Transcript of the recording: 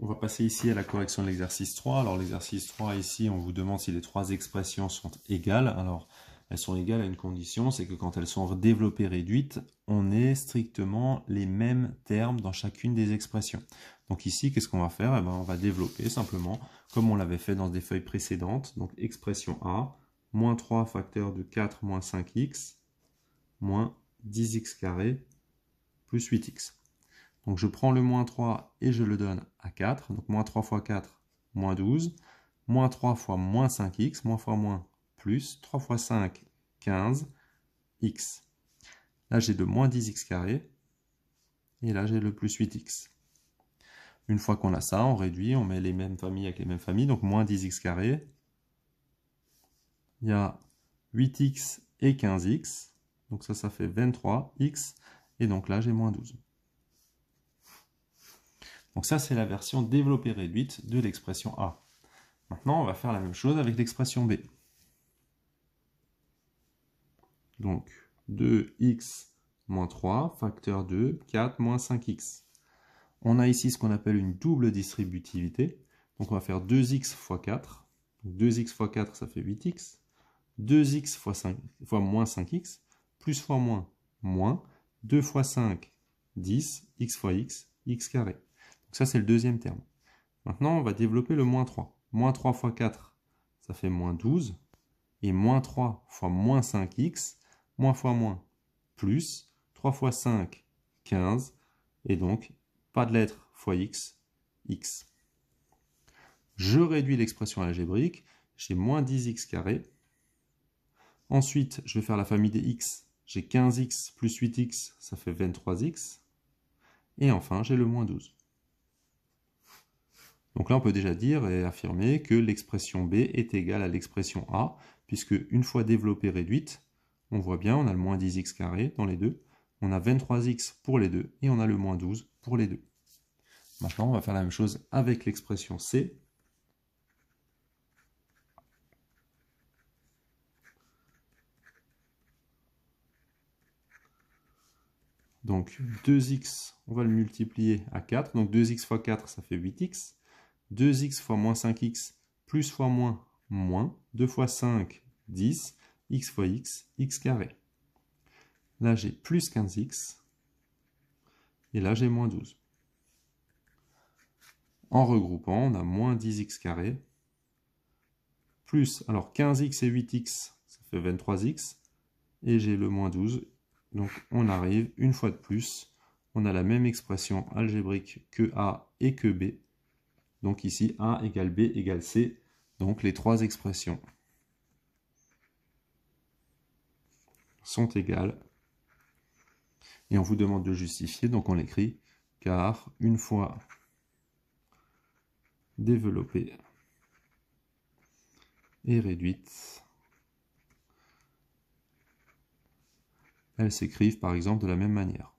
On va passer ici à la correction de l'exercice 3. Alors l'exercice 3 ici, on vous demande si les trois expressions sont égales. Alors elles sont égales à une condition, c'est que quand elles sont développées réduites, on ait strictement les mêmes termes dans chacune des expressions. Donc ici, qu'est-ce qu'on va faire? Eh bien, on va développer simplement, comme on l'avait fait dans des feuilles précédentes. Donc expression A, moins 3 facteur de 4 moins 5x, moins 10x carré plus 8x. Donc je prends le moins 3 et je le donne à 4. Donc moins 3 fois 4, moins 12. Moins 3 fois moins 5x, moins fois moins, plus. 3 fois 5, 15, x. Là j'ai le moins 10x carré. Et là j'ai le plus 8x. Une fois qu'on a ça, on réduit, on met les mêmes familles avec les mêmes familles. Donc moins 10x carré. Il y a 8x et 15x. Donc ça fait 23x. Et donc là j'ai moins 12. Donc ça, c'est la version développée réduite de l'expression A. Maintenant, on va faire la même chose avec l'expression B. Donc, 2x moins 3, facteur de 4 moins 5x. On a ici ce qu'on appelle une double distributivité. Donc, on va faire 2x fois 4. Donc, 2x fois 4, ça fait 8x. 2x fois moins 5x, plus fois moins, moins. 2 fois 5, 10, x fois x, x carré. Donc ça, c'est le deuxième terme. Maintenant, on va développer le moins 3. Moins 3 fois 4, ça fait moins 12. Et moins 3 fois moins 5x, moins fois moins, plus. 3 fois 5, 15. Et donc, pas de lettre fois x, x. Je réduis l'expression algébrique. J'ai moins 10x carré. Ensuite, je vais faire la famille des x. J'ai 15x plus 8x, ça fait 23x. Et enfin, j'ai le moins 12. Donc là, on peut déjà dire et affirmer que l'expression B est égale à l'expression A, puisque une fois développée réduite, on voit bien, on a le moins 10x carré dans les deux, on a 23x pour les deux, et on a le moins 12 pour les deux. Maintenant, on va faire la même chose avec l'expression C. Donc 2x, on va le multiplier à 4, donc 2x fois 4, ça fait 8x. 2x fois moins 5x, plus fois moins, moins. 2 fois 5, 10. X fois x, x carré. Là, j'ai plus 15x. Et là, j'ai moins 12. En regroupant, on a moins 10x carré. Plus, alors 15x et 8x, ça fait 23x. Et j'ai le moins 12. Donc, on arrive, une fois de plus, on a la même expression algébrique que A et que B. Donc ici, A égale B égale C. Donc, les trois expressions sont égales. Et on vous demande de justifier, donc on l'écrit, car une fois développée et réduite, elles s'écrivent par exemple de la même manière.